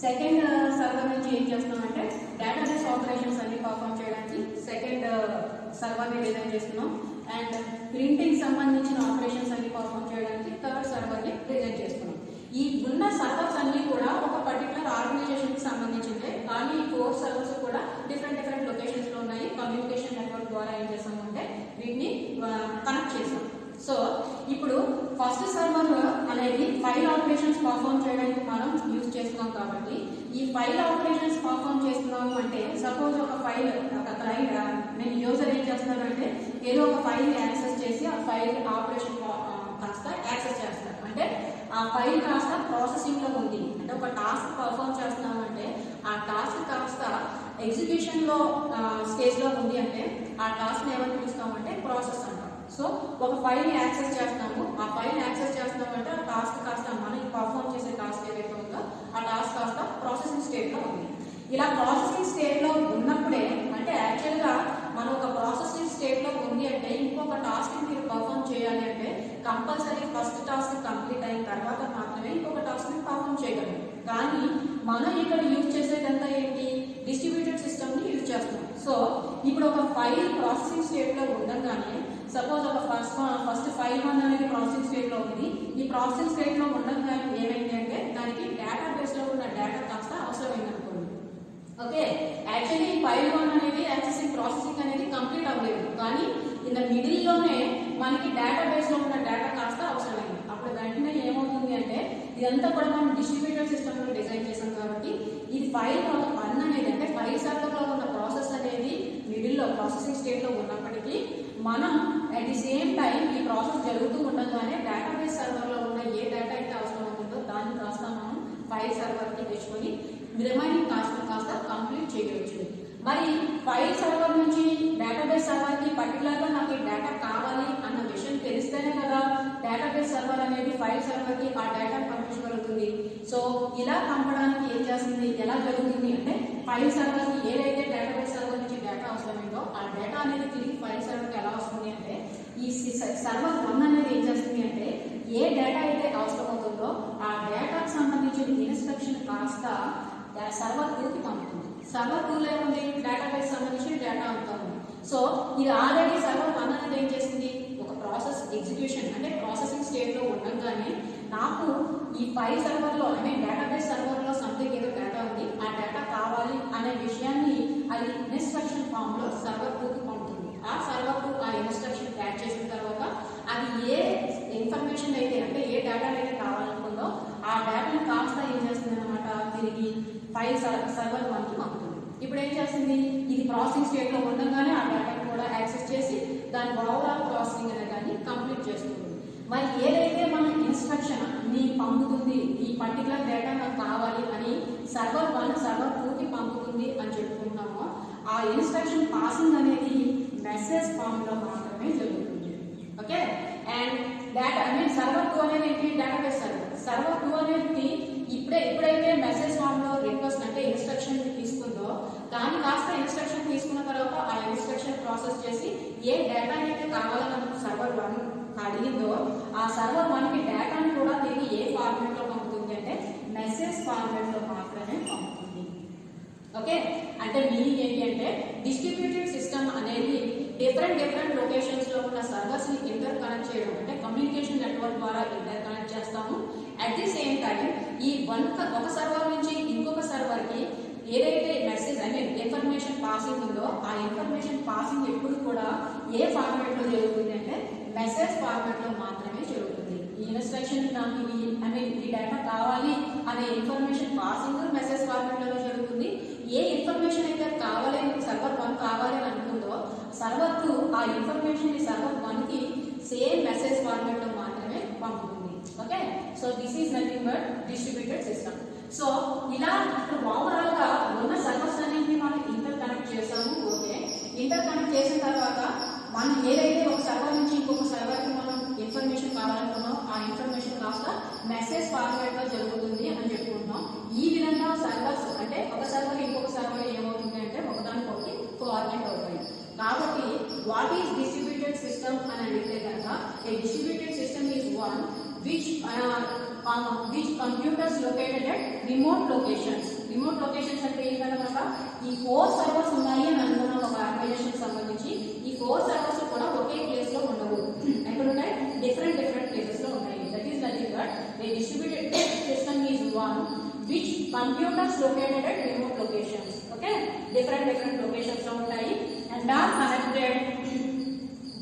Speaker 1: సెకండ్ సర్వర్ నుంచి ఏం చేస్తున్నామంటే డేటాబేస్ ఆపరేషన్స్ అన్ని పర్ఫామ్ చేయడానికి సెకండ్ సర్వర్ని డిజైన్ చేసుకున్నాం. అండ్ ప్రింటింగ్ సంబంధించిన ఆపరేషన్స్ అన్ని పర్ఫామ్ చేయడానికి థర్డ్ సర్వర్ని డిజైన్ చేసుకున్నాం. ఈ ఉన్న సర్వర్స్ అన్ని కూడా ఒక పర్టికులర్ ఆర్గనైజేషన్కి సంబంధించిందే, కానీ ఈ 4 సర్వర్స్ కూడా డిఫరెంట్ లొకేషన్స్లో ఉన్నాయి. కమ్యూనికేషన్ నెట్వర్క్ ద్వారా ఏం చేసామంటే వీటిని కనెక్ట్ చేసాం. సో ఇప్పుడు ఫస్ట్ సర్వర్ అనేది ఫైల్ ఆపరేషన్స్ పర్ఫామ్ చేయడానికి మనం యూజ్ చేస్తున్నాం. కాబట్టి ఈ ఫైల్ ఆపరేషన్స్ పర్ఫామ్ చేస్తున్నాము అంటే సపోజ్ ఒక ఫైల్ ఒక క్లయింట్ నేను యూజర్ ఏం చేస్తున్నానంటే ఏదో ఒక ఫైల్ని యాక్సెస్ చేసి ఆ ఫైల్ ఆపరేషన్ కాస్త యాక్సెస్ చేస్తారు. అంటే ఆ ఫైల్ కాస్త ప్రాసెసింగ్లో ఉంది, అంటే ఒక టాస్క్ పర్ఫామ్ చేస్తున్నామంటే ఆ టాస్క్ కాస్త ఎగ్జిక్యూషన్లో స్టేజ్లో ఉంది అంటే ఆ టాస్క్ని ఏమని పిలుస్తామంటే ప్రాసెస్ అంటాం. సో ఒక ఫైల్ని యాక్సెస్ చేస్తున్నాము, ఆ ఫైల్ని యాక్సెస్ చేస్తున్నామంటే ఆ టాస్క్ కాస్త మనం పర్ఫామ్ చేసే టాస్క్ ఏదైతే ఉందో ఆ టాస్క్ కాస్త ప్రాసెసింగ్ స్టేట్లో ఉంది. ఇలా ప్రాసెసింగ్ స్టేట్లో ఉన్నప్పుడే అంటే యాక్చువల్గా మనం ఒక ప్రాసెసింగ్ స్టేట్లో అంటే ఇంకొక టాస్క్ మీరు పర్ఫామ్ చేయాలి అంటే కంపల్సరీ ఫస్ట్ టాస్క్ కంప్లీట్ అయిన తర్వాత మాత్రమే ఇంకొక టాస్క్ ని పర్ఫామ్ చేయగలరు. కానీ మనం ఇక్కడ యూజ్ చేసేదంతా ఏంటి, డిస్ట్రిబ్యూటెడ్ సిస్టమ్ ని యూజ్ చేస్తాం. సో ఇప్పుడు ఒక ఫైల్ ప్రాసెసింగ్ స్టేట్ లో ఉండగానే సపోజ్ ఒక ఫస్ట్ ఫైల్ 1 అనేది ప్రాసెసింగ్ స్టేట్ లో ఉంది. ఈ ప్రాసెసింగ్ స్టేట్ లో ఉండగానే ఏమైంది అంటే దానికి డేటాబేస్ లో ఉన్న డేటా కాస్త అవసరమైంది అనుకోండి. ఓకే, యాక్చువల్లీ ఫైల్ 1 అనేది యాక్సెసింగ్ ప్రాసెసింగ్ అనేది కంప్లీట్ అవ్వలేదు, కానీ ఇన్ ద మిడిల్ లోనే మనకి డేటాబేస్ లో ఉన్న డేటా కాస్త అవసరమైంది. అప్పుడు వెంటనే ఏమవుతుంది అంటే ఇదంతా కూడా మనం డిస్ట్రిబ్యూటెడ్ సిస్టమ్ లో డిజైన్ చేసాం కాబట్టి ఇది ఫైల్ 1 అనేది అంటే ఫైల్ సర్వర్ లో ఉన్న ప్రాసెస్ అనేది మిడిల్ లో ప్రాసెసింగ్ స్టేట్ లో ఉన్నప్పటికీ మనం అట్ ది సేమ్ టైం ఈ ప్రాసెస్ జరుగుతూ ఉండగానే డేటాబేస్ సర్వర్ లో ఉన్న ఏ డేటా అయితే అవసరం అవుతుందో దాన్ని కాస్త మనం ఫైల్ సర్వర్ కి తెచ్చుకొని రిమైనింగ్ టాస్క్ కాస్త కంప్లీట్ చేయవచ్చు. మరి ఫైల్ సర్వర్ నుంచి డేటాబేస్ సర్వర్ కి పర్టికులర్ గా నాకు డేటా కావాలి అన్న విషయం తెలిస్తేనే కదా డేటాబేస్ సర్వర్ అనేది ఫైల్ సర్వర్ కి ఆ డేటా పంపించగలుగుతుంది. సో ఇలా పంపడానికి ఏం చేస్తుంది, ఎలా జరుగుతుంది అంటే ఫైల్ సర్వర్ కి ఏదైతే డేటాబేస్ సర్వర్ నుంచి డేటా అవసరమైందో ఆ డేటా అనేది తిరిగి ఫైల్ సర్వర్ కి ఎలా వస్తుంది అంటే ఈ సర్వర్ 1 అనేది ఏం చేస్తుంది అంటే ఏ డేటా అయితే అవసరం అవుతుందో ఆ డేటాకు సంబంధించిన ఇన్స్ట్రక్షన్ కాస్త సర్వర్ 2 కి పంపుతుంది. సర్వర్ 2 లో ఏముంది, డేటాబేస్ సంబంధించిన డేటా అంతా ఉంది. సో ఇది ఆల్రెడీ సర్వర్ 1 అనేది ఏం చేస్తుంది, ఒక ప్రాసెస్ ఎగ్జిక్యూషన్ అంటే ప్రాసెసింగ్ స్టేట్ లో ఉండగానే నాకు ఈ ఫైల్ సర్వర్ లో అంటే డేటాబేస్ సర్వర్ లో సంథింగ్ ఏదో డేటా ఉంది, ఆ డేటా కావాలి అనే విషయాన్ని అది ఇన్స్ట్రక్షన్ ఫామ్ లో సర్వర్ 2 కి పంపుతుంది. ఆ సర్వర్ 2 ఆ ఇన్స్ట్రక్షన్ క్యాచ్ చేసిన తర్వాత అది ఏ ఇన్ఫర్మేషన్ అయితే అంటే ఏ డేటా అయితే కావాలనుకుందో ఆ డేటాను కాస్త ఏం చేస్తుంది అనమాట తిరిగి ఫైల్ సర్వర్ 1 కి పంపుతుంది. ఇప్పుడు ఏం చేస్తుంది, ఇది ప్రాసెసింగ్ స్టేట్ లో ఉండగానే ఆ డేటాను కూడా యాక్సెస్ చేసి దాని ఓవరాల్ ప్రాసెసింగ్ అనే దాన్ని కంప్లీట్ చేస్తుంది. మరి ఏదైతే మన ఇన్స్ట్రక్షన్ ని పంపుతుంది ఈ పర్టికులర్ డేటా నాకు కావాలి అని సర్వర్ 1 సర్వర్ 2 కి పంపుతుంది అని చెప్పుకుంటున్నామో ఆ ఇన్స్ట్రక్షన్ పాసింగ్ అనేది మెసేజ్ ఫామ్ లో మాత్రమే జరుగుతుంది. Okay, and data I mean server 2 అనేది ఏంటి, డేటాబేస్ సర్వర్ 2 అనేది ఎప్పుడైతే మెసేజ్ ఫామ్ లో రిక్వెస్ట్ అంటే ఇన్స్ట్రక్షన్ తీసుకుందో దాన్ని కాస్త ఇన్స్ట్రక్షన్ తీసుకున్న తర్వాత ఆ ఇన్స్ట్రక్షన్ ప్రాసెస్ చేసి ఏ డేటా అయితే కావాలని సర్వర్ 1 అడిగిందో ఆ సర్వర్ 1 కి డేటాను కూడా తిరిగి ఏ ఫార్మాట్ లో పంపుతుంది అంటే మెసేజ్ ఫార్మాట్ లో మాత్రమే పంపుతుంది. ఓకే, అంటే మీనింగ్ ఏంటి అంటే డిస్ట్రిబ్యూటెడ్ సిస్టమ్ అనేది డిఫరెంట్ లొకేషన్స్ లో ఉన్న సర్వర్స్ ని ఇంటర్ కనెక్ట్ చేయడం అంటే కమ్యూనికేషన్ నెట్వర్క్ ద్వారా ఇంటర్ కనెక్ట్ చేస్తాము. అట్ ది సేమ్ టైం ఈ ఒక సర్వర్ నుంచి ఇంకొక సర్వర్ కి ఏదైతే మెసేజ్ అంటే ఇన్ఫర్మేషన్ పాసింగ్ ఉందో ఆ ఇన్ఫర్మేషన్ పాసింగ్ ఎప్పుడు కూడా ఏ ఫార్మాట్ లో జరుగుతుంది అంటే మెసేజ్ ఫార్మాట్ లో మాత్రమే జరుగుతుంది. ఈ ఇన్స్ట్రక్షన్ నాకు ఈ డేటా కావాలి అనే ఇన్ఫర్మేషన్ పాసింగ్ మెసేజ్ ఫార్మాట్ లో జరుగుతుంది. ఏ ఇన్ఫర్మేషన్ అయితే కావాలి సర్వర్ 1 కావాలి అని అనుకుందో సర్వర్ 2 ఆ ఇన్ఫర్మేషన్ ని సర్వర్ 1 కి సేమ్ మెసేజ్ ఫార్మాట్ లో మాత్రమే పంపుతుంది. Okay, so this is nothing but distributed system. So ఇలా ఇప్పుడు ఓవరాల్ గా ఉన్న సర్వర్స్ అన్నింటినీ మనం ఇంటర్ కనెక్ట్ చేసాము. ఓకే, ఇంటర్ కనెక్ట్ చేసిన తర్వాత మనం ఏదైతే ఒక సర్వర్ నుంచి ఇంకొక సర్వర్ కి మనం ఇన్ఫర్మేషన్ కావాలనుకున్నాం ఆ ఇన్ఫర్మేషన్ కాస్త మెసేజ్ ఫార్మాట్ లో జరుగుతుంది అని చెప్పుకుంటున్నాం. ఈ విధంగా సర్వర్స్ అంటే ఒక సర్వర్ ఇంకొక సర్వర్ ఏమవుతుంది అంటే ఒకదానికొకటి కోఆర్డినేట్ అవుతాయి. కాబట్టి వాట్ ఈస్ డిస్ట్రిబ్యూటెడ్ సిస్టమ్ అని అడిగితే కనుక a distributed system is one which computers located at remote locations. Remote locations అంటే ఏంటన్నమాట ఈ 4 సర్వర్స్ ఉన్నాయి అని అనుకున్నాం ఒక ఆర్గనైజేషన్ సంబంధించి. ఈ 4 సర్వర్స్ కూడా ఒకే ప్లేస్ లో ఉండవు, ఎక్కడ ఉన్నాయి డిఫరెంట్ ప్లేసెస్ లో ఉన్నాయి. That is nothing but A distributed system is one which computers located at remote locations. Okay, different locations లో ఉంటాయి and are connected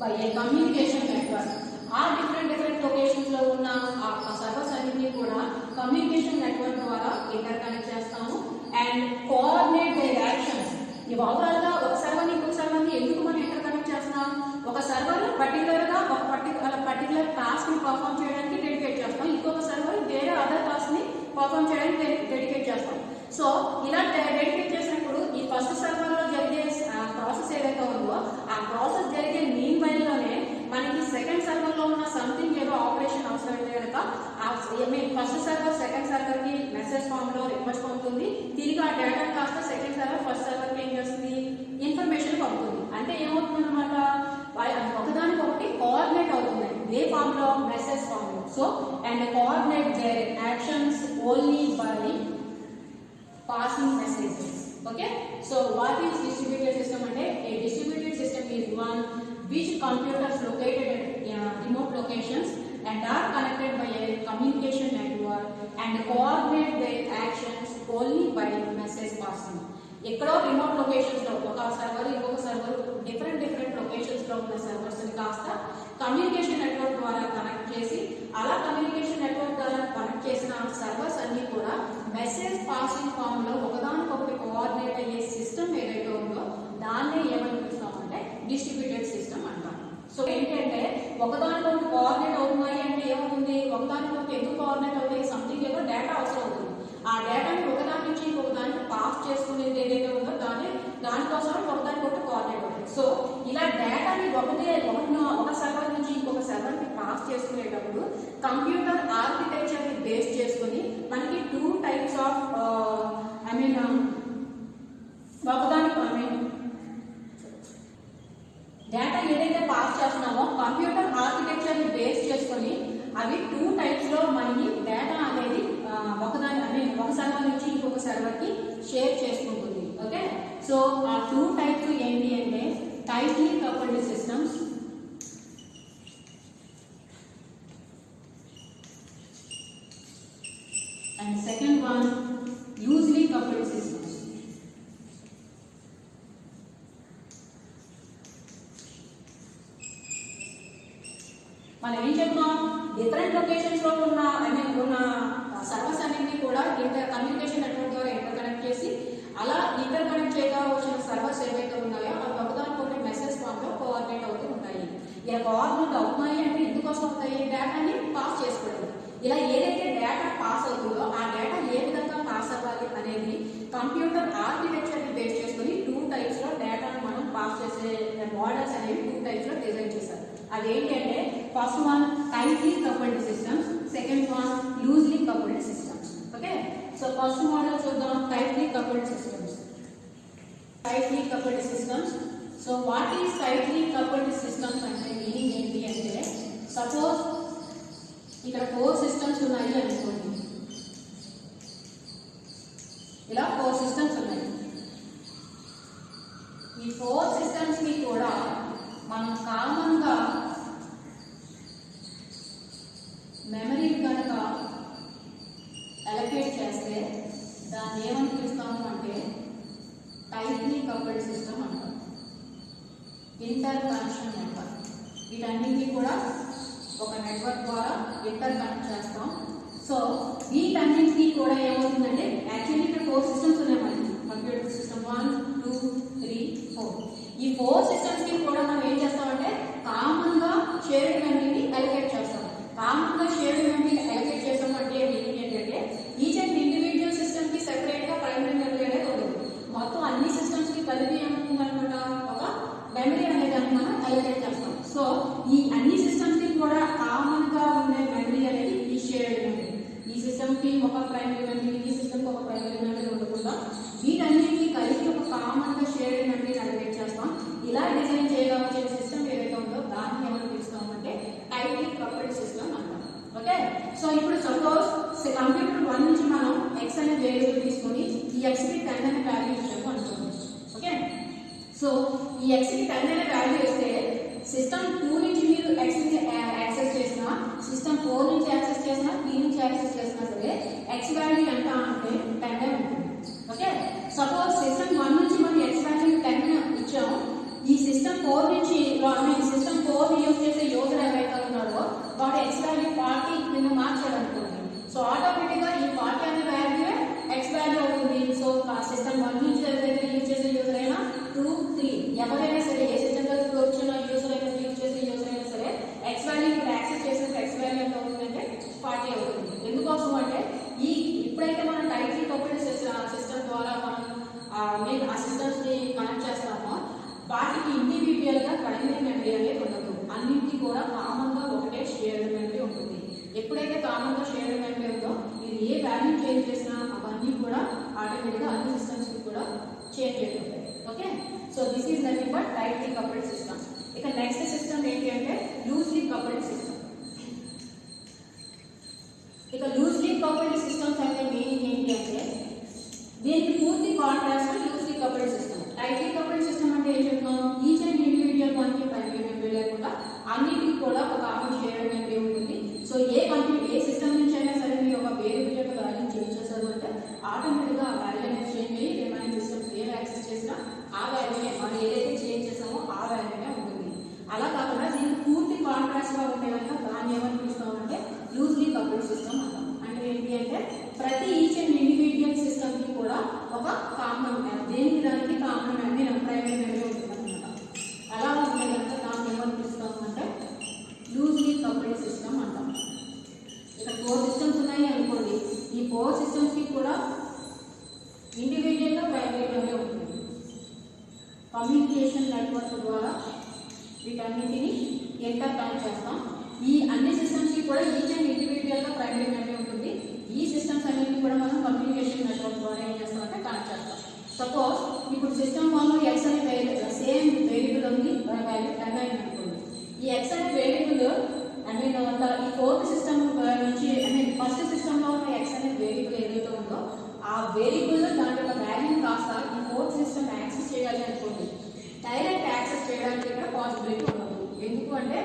Speaker 1: by a communication network. ఆ డిఫరెంట్ లొకేషన్స్ లో ఉన్న ఆ సర్వర్స్ అన్నింటినీ కూడా కమ్యూనికేషన్ నెట్వర్క్ ద్వారా ఇంటర్ కనెక్ట్ చేస్తాము అండ్ కోఆర్డినేట్ దేర్ యాక్షన్స్. ఈ ఓవరాల్ గా ఒక సర్వర్ ఇంకొక సర్వర్ ని ఎందుకు మనం ఇంటర్ కనెక్ట్ చేస్తున్నాం, ఒక సర్వర్ పర్టికులర్ గా ఒక పర్టికులర్ టాస్క్ ని పర్ఫామ్ చేయడానికి డెడికేట్ చేస్తాం, ఇంకొక సర్వర్ వేరే అదర్ టాస్క్ ని పర్ఫామ్ చేయడానికి డెడికేట్ చేస్తాం. సో ఇలా డెడికేట్ చేసినప్పుడు ఈ ఫస్ట్ సర్వర్ లో జరిగే ప్రాసెస్ ఏదైతే ఉందో ఆ ప్రాసెస్ జరిగే మీన్ వైల్ లోనే మనకి సెకండ్ సర్వర్ లో ఉన్న సంథింగ్ ఏదో ఆపరేషన్ అవసరమైతే కనుక ఫస్ట్ సర్వర్ సెకండ్ సర్వర్ కి మెసేజ్ ఫామ్ లో రిక్వెస్ట్ పంపుతుంది. తిరిగి ఆ డేటా కాస్త సెకండ్ సర్వర్ ఫస్ట్ సర్వర్ కి ఏం చేస్తుంది, ఇన్ఫర్మేషన్ పంపుతుంది. అంటే ఏమవుతుంది అనమాట, ఒకదాని So and coordinate their actions only by passing messages. Okay, so what is distributed system ante? A distributed system is one which computers located at remote locations and are connected by a communication network and coordinate their actions only by message passing. ఎక్కడో రిమోట్ లొకేషన్స్ లో ఒక సర్వర్ ఇంకొక సర్వర్ డిఫరెంట్ లొకేషన్స్ లో ఉన్న సర్వర్స్ ని కాస్త కమ్యూనికేషన్ నెట్వర్క్ ద్వారా కనెక్ట్ చేసి అలా కమ్యూనికేషన్ నెట్వర్క్ ద్వారా కనెక్ట్ చేసిన సర్వర్స్ అన్ని కూడా మెసేజ్ పాసింగ్ ఫామ్ లో ఒకదానికొకటి కోఆర్డినేట్ అయ్యే సిస్టమ్ ఏదైతే ఉందో దాన్నే ఏమని పిలుస్తామంటే డిస్ట్రిబ్యూటెడ్ సిస్టమ్ అంటాం. సో ఏంటంటే ఒకదానికొకటి కోఆర్డినేట్ అవుతున్నాయి అంటే ఏమవుతుంది, ఒకదానికొకటి ఎందుకు కోఆర్డినేట్ అవుతాయి, సంథింగ్ ఏదో డేటా అవసరం అవుతుంది. ఆ డేటాని ఒకదాని నుంచి ఇంకొక దానికి పాస్ చేసుకునేది ఏదైతే ఉందో దానికోసం ఒకదానికొకటి కోఆర్డినేట్ అవుతుంది. సో ఇలా డేటాని ఒక సర్వర్ నుంచి ఇంకొక సర్వర్ కి పాస్ చేసుకునేటప్పుడు కంప్యూటర్ ఆర్కిటెక్చర్ ని బేస్ చేసుకుని మనకి 2 టైప్స్ ఆఫ్ డేటా ఏదైతే పాస్ చేస్తున్నామో కంప్యూటర్ ఆర్కిటెక్చర్ ని బేస్ చేసుకుని అవి 2 టైప్స్ లో మనకి డేటా అనేది ఒక సర్వర్ నుంచి ఇంకొక సర్వర్ కి షేర్ చేసుకుంటుంది. ఓకే, సో ఆ 2 టైప్స్ ఏంటి అంటే tightly coupled systems and second one loosely coupled systems. మనం ఏం చెప్తున్నాం, డిఫరెంట్ లొకేషన్స్ లో ఉన్న సర్వర్స్ అన్నింటినీ కూడా కమ్యూనికేషన్ నెట్వర్క్ ద్వారా ఇంటర్ కనెక్ట్ చేసి అలా ఇంటర్ కనెక్ట్ చేయగా వచ్చిన సర్వర్స్ ఏవైతే ఉన్నాయో అవి ఒకదానికొకటి మెసేజ్ ఫామ్ లో కోఆర్డినేట్ అవుతూ ఉంటాయి. ఇలా కోఆర్డినేట్ అవుతున్నాయి అంటే ఎందుకోసం అవుతాయి, డేటాని పాస్ చేసుకోవడం. ఇలా ఏదైతే డేటా పాస్ అవుతుందో ఆ డేటా ఏ విధంగా పాస్ అవ్వాలి అనేది కంప్యూటర్ ఆర్కిటెక్చర్ ని బేస్ చేసుకుని 2 టైప్స్ లో డేటాను మనం పాస్ చేసే మోడల్స్ అనేవి 2 టైప్స్ లో డిజైన్ చేశారు. అదేంటంటే first one tightly coupled systems, second one loosely coupled systems. Okay, so first model చూద్దాం, tightly coupled systems. Tightly coupled systems. So what is tightly coupled systems అంటే మీనింగ్ ఏంటి అంటే, సపోజ్ ఇక్కడ 4 సిస్టమ్స్ ఉన్నాయి అనుకోండి, ఇలా 4 సిస్టమ్స్ ఉన్నాయి. ఈ 4 సిస్టమ్స్ కి కూడా మనం కామన్ గా మెమరీ కనుక అలొకేట్ చేస్తే దాన్ని ఏమని పిలుస్తాము అంటే టైట్లీ కపుల్డ్ సిస్టమ్ అంటాం. ఇంటర్ కనెక్షన్ నెట్వర్క్, వీటన్నిటిని కూడా ఒక నెట్వర్క్ ద్వారా ఇంటర్ కనెక్ట్ చేస్తాం. సో వీటన్నింటినీ కూడా ఏమవుతుందంటే యాక్చువల్లీ ఇక్కడ 4 సిస్టమ్స్ ఉన్నాయి మనకి, కంప్యూటర్ సిస్టమ్ 1 2 3 4. ఈ 4 సిస్టమ్స్ కి కూడా మనం ఏం చేస్తామంటే కామన్ గా షేర్డ్ మెమరీని అలొకేట్ చేస్తాం. కామన్ గా షేర్డ్ మెమరీని అలొకేట్ చేస్తామంటే మీనింగ్ ఏంటంటే ఈచ్ అండ్ ఇండివిజువల్ సిస్టమ్ కి సెపరేట్ గా ప్రైమరీ మెమరీ అనేది ఉండదు. మొత్తం అన్ని సిస్టమ్స్ కి కలిపి ఏమవుతుందన్నమాట ఒక మెమరీ అనే దాన్ని మనం అలొకేట్ చేస్తాం. సో ఈ అన్ని సిస్టమ్స్ కి కూడా కామన్ గా ఉండే మెమరీ అనేది ఈ షేర్డ్ మెమరీ. ఈ సిస్టమ్ కి ఒక ప్రైమరీ మెమరీ, ఈ సిస్టమ్ కి ఒక ప్రైమరీ మెమరీ ఉండకుండా వీటన్నిటిని కలిపి ఒక కామన్ గా షేర్డ్ మెమరీని అలొకేట్ చేస్తాం. ఇలా డిజైన్ చేయగా వచ్చే సిస్టమ్ ఏదైతే ఉందో దాన్ని ఏమని పిలుస్తాం అంటే టైట్లీ కపుల్డ్ సిస్టమ్ అంటాం. ఓకే, సో ఇప్పుడు సపోజ్ కంప్యూటర్ 1 నుంచి మనం x అనే వేరియబుల్ తీసుకొని ఈ x కి 10 అనే వాల్యూ ఇచ్చాము అనుకోండి. ఓకే, సో ఈ x కి 10 అనే వాల్యూ ఇస్తే సిస్టమ్ 2 నుంచి మీరు x ని యాక్సెస్ చేసినా, సిస్టమ్ 4 నుంచి యాక్సెస్ చేసినా, 3 నుంచి యాక్సెస్ చేసినా సరే x వాల్యూ ఎంత అంటే 10 ఉంటుంది. ఓకే, సపోజ్ సిస్టమ్ 1 నుంచి మనం x వాల్యూ 10 ఇచ్చాము, ఈ సిస్టమ్ 4 నుంచి సిస్టమ్ 4 యూజ్ చేసే యూజర్ ఎవరైతే ఉన్నారో వాడు x వాల్యూ 40 కింద మార్చాలనుకోండి. సో ఆటోమేటిక్ గా ఈ 40 అనే వాల్యూ x వాల్యూ అవుతుంది. సో సిస్టమ్ 1 నుంచి ఎవరైతే యూజ్ చేసే యూజర్ అయినా 2 3 ఎవరైనా సరే ఏ సిస్టమ్ లో వచ్చిన యూజర్ అయినా యూజ్ చేసే యూజర్ అయినా సరే x వాల్యూ ఇప్పుడు యాక్సెస్ చేసిన x వాల్యూ ఎంత అవుతుందంటే 40 అవుతుంది. ఎందుకోసం అంటే ఇప్పుడైతే మనం టైట్లీ కపుల్డ్ సిస్టమ్ ద్వారా మనం ఆ సిస్టమ్స్ ని కనెక్ట్ చేస్తామో వాటికి ఇండివిజువల్ గా ప్రైమరీ మెమరీ అనేది ఉండదు. అన్నింటికి కూడా కామన్ గా ఒకటే షేర్డ్ మెమరీ ఉంటుంది. ఎప్పుడైతే కామన్ గా షేర్డ్ మెమరీ ఉందో మీరు ఏ వాల్యూ చేంజ్ చేసినా అవన్నీ కూడా ఆటోమేటిక్ గా అన్ని సిస్టమ్స్ కి కూడా చేంజ్ అయిపోతాయి. Okay, so this is nothing but tightly coupled system. ఇక నెక్స్ట్ సిస్టమ్ ఏంటి అంటే లూజ్లీ కపుల్డ్ సిస్టమ్. ఏమని పిలుస్తామంటే లూజ్లీ కపుల్డ్ సిస్టమ్ అంటాం. అంటే ఏంటి అంటే ప్రతి ఈచ్ అండ్ ఇండివిజువల్ సిస్టమ్ కి కూడా ఒక కామన్ దేనికి దానికి కామన్ మెమరీ ప్రైమరీ మెమరీ ఉంటుంది అనమాట. అలా ఉంటే కనుక దాన్ని ఏమని పిలుస్తామంటే లూజ్లీ కపుల్డ్ సిస్టమ్ అంటాం. ఇక్కడ 4 సిస్టమ్స్ ఉన్నాయి అనుకోండి. ఈ 4 సిస్టమ్స్ కి కూడా ఇండివిజువల్ గా ప్రైమరీ మెమరీ ఉంటుంది. కమ్యూనికేషన్ నెట్వర్క్ ద్వారా వీటన్నిటిని ఇంటర్ కనెక్ట్ చేస్తాం. ఈ అన్ని సిస్టమ్స్ కి కూడా ఈచ్ అండ్ ఇండివిజువల్ గా ప్రైమరీ మెమరీ ఉంటుంది. ఈ సిస్టమ్స్ అన్నిటిని కూడా మనం కమ్యూనికేషన్ నెట్వర్క్ ద్వారా ఏం చేస్తామంటే కనెక్ట్ చేస్తాం. సపోజ్ ఇప్పుడు సిస్టమ్ 1 లో ఎక్స్ అనే సేమ్ వేరియబుల్ ఉంది, వాల్యూ 10 అయింది అనుకోండి. ఈ ఎక్స్ అనే వేరియబుల్ ఈ 4th సిస్టమ్ నుంచి ఫస్ట్ సిస్టమ్ లో ఉన్న ఎక్స్ అనే వేరియబుల్ ఏదైతే ఉందో ఆ వేరియబుల్ దాని యొక్క వాల్యూ కాస్త ఈ 4th సిస్టమ్ యాక్సెస్ చేయాలి అనుకోండి. డైరెక్ట్ యాక్సెస్ చేయడానికి ఇక్కడ పాసిబిలిటీ ఉండదు. ఎందుకు అంటే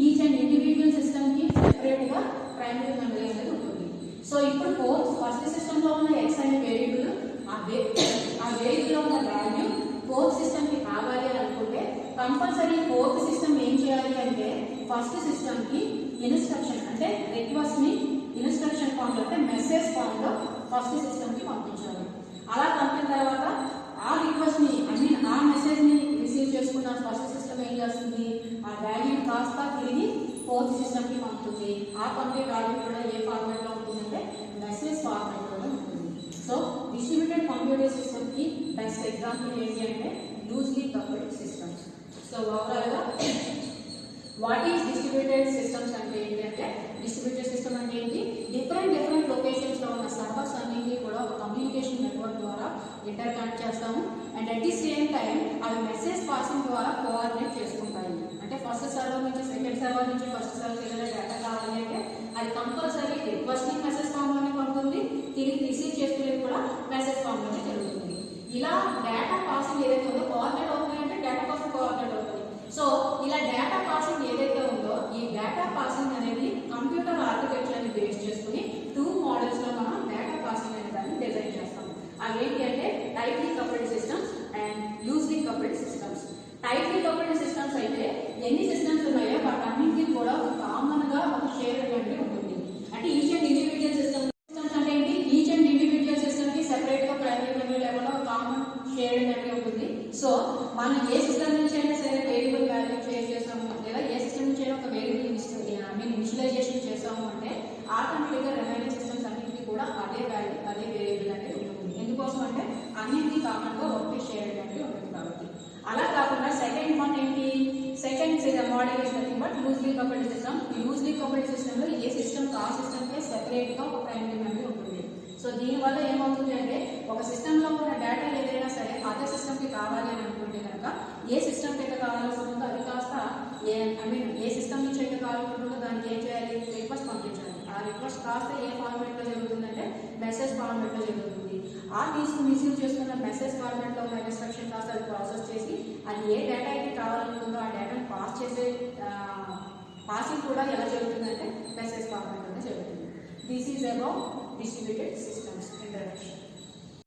Speaker 1: ఈచ్ అండ్ ఇండివిజువల్ సిస్టమ్ కి సెపరేట్ గా ప్రైమరీ మెమరీ అనేది ఉంటుంది. సో ఇప్పుడు ఫస్ట్ సిస్టమ్ లో ఉన్న ఎక్స్ అనే వేరియబుల్ ఆ వేరియబుల్ లో ఉన్న వాల్యూ 4th సిస్టమ్ కి కావాలి అని అనుకుంటే కంపల్సరీ 4th సిస్టమ్ ఏం చేయాలి అంటే ఫస్ట్ సిస్టమ్ కి ఇన్స్ట్రక్షన్ అంటే రిక్వెస్ట్ ని ఇన్స్ట్రక్షన్ ఫామ్ లో అంటే మెసేజ్ ఫామ్ లో ఫస్ట్ సిస్టమ్ కి పంపించాలి. అలా పంపిన తర్వాత ఆ రిక్వెస్ట్ ని ఆ మెసేజ్ ని రిసీవ్ చేసుకున్న ఫస్ట్ సిస్టమ్ ఏం చేస్తుంది, ఆ వాల్యూ కాస్త తిరిగి 4th సిస్టమ్ కి పంపుతుంది. ఆ పంపే వాల్యూ కూడా ఏ ఫార్మాట్ లో ఉంటుందంటే మెసేజ్ ఫార్మాట్ లో ఉంటుంది. సో డిస్ట్రిబ్యూటెడ్ కంప్యూటర్ సిస్టమ్ కి బెస్ట్ ఎగ్జాంపుల్ ఏంటి అంటే loosely coupled systems. So overall గా వాట్ ఈస్ డిస్ట్రిబ్యూటెడ్ సిస్టమ్స్ అంటే ఏంటి అంటే డిస్ట్రిబ్యూటెడ్ సిస్టమ్ అంటే ఏంటి, డిఫరెంట్ లొకేషన్స్ లో ఉన్న సర్వర్స్ అన్నింటినీ కూడా ఒక కమ్యూనికేషన్ నెట్వర్క్ ద్వారా ఇంటర్ కనెక్ట్ చేస్తాము. And at the same time అవి మెసేజ్ పాసింగ్ ద్వారా కోఆర్డినేట్ చేసుకుంటాయి. అంటే ఫస్ట్ సర్వర్ నుంచి సెకండ్ సర్వర్ నుంచి ఫస్ట్ సర్వర్ ఏదైనా డేటా కావాలి అంటే అది కంపల్సరీ రిక్వెస్ట్ ని మెసేజ్ ఫామ్ లోనే పంపుతుంది, తిరిగి రిసీవ్ చేసుకునేది కూడా మెసేజ్ ఫామ్ లోనే జరుగుతుంది. ఇలా డేటా పాసింగ్ ఏదైతే ఉందో కోఆర్డినేట్ అవుతుంది అంటే డేటా పాసింగ్ కోఆర్డినేట్ అవుతుంది. సో ఇలా డేటా పాసింగ్ ఏదైతే ఉందో ఈ డేటా పాసింగ్ అనేది కంప్యూటర్ ఆర్కిటెక్చర్ ని బేస్ చేసుకుని 2 మోడల్స్ లో మనం డేటా పాసింగ్ అనే దాన్ని డిజైన్ చేస్తాం. అవి ఏంటి అంటే tightly coupled systems and loosely coupled systems. Tightly coupled systems అయితే ఎన్ని సిస్టమ్స్ ఉన్నాయో వాటన్నింటికి కూడా కామన్ గా ఒక షేర్డ్ మెమరీ ఉంటుంది. అంటే ఈచ్ అండ్ ఇండివిజువల్ సిస్టమ్స్ అంటే ఏంటి, ఈచ్ అండ్ ఇండివిజువల్ సిస్టమ్ కి సెపరేట్ గా ప్రైమరీ మెమరీ లేకుండా ఒక కామన్ షేర్డ్ మెమరీ ఉంటుంది. సో మనం ఏ సిస్టమ్ నుంచి అయినా సరే వేరియబుల్ వాల్యూ షేర్ చేసాము లేదా ఏ సిస్టమ్ నుంచి అయినా ఒక వేరియబుల్ ఇనిషియలైజేషన్ చేసాము అంటే ఆటోమేటిక్ గా రిమైనింగ్ సిస్టమ్స్ అన్నింటికి కూడా అదే వాల్యూ అదే వేరియబుల్ అనేది ఉంటుంది. ఎందుకోసం అంటే అన్నింటికి కామన్ గా ఒకటి షేర్డ్ మెమరీ ఉంటుంది కాబట్టి. అలా కాకుండా సెకండ్ వన్ ఏంటి, second model is nothing but loosely coupled system. ఈ లూజ్లీ కపుల్డ్ సిస్టమ్ లో ఏ సిస్టమ్ ఆ సిస్టమ్ కే సెపరేట్ గా ఒక ప్రైమరీ మెమరీ ఉంటుంది. సో దీనివల్ల ఏమవుతుంది అంటే ఒక సిస్టమ్ లో ఉన్న డేటా ఏదైనా సరే అదర్ సిస్టమ్ కి కావాలి అని అనుకుంటే కనుక ఏ సిస్టమ్ కి అయితే కావాల్సి ఉంటుందో అది కాస్త ఏ సిస్టమ్ నుంచి అయితే కావాలనుకుంటుందో దానికి ఏం చేయాలి, రిక్వెస్ట్ పంపించాలి. ఆ రిక్వెస్ట్ కాస్త ఏ ఫార్మాట్ లో జరుగుతుందంటే మెసేజ్ ఫార్మాట్ లో జరుగుతుంది. ఆ రిసీవ్ చేసుకున్న మెసేజ్ ఫార్మాట్ లో ఉన్న ఇన్స్ట్రక్షన్ కాస్త అది ప్రాసెస్ చేసి అది ఏ డేటా అయితే కావాలనుకుందో ఆ డేటాను పాస్ చేసే పాసింగ్ కూడా ఎలా జరుగుతుందంటే మెసేజ్ ఫార్మాట్ లోనే జరుగుతుంది. This is about distributed systems introduction.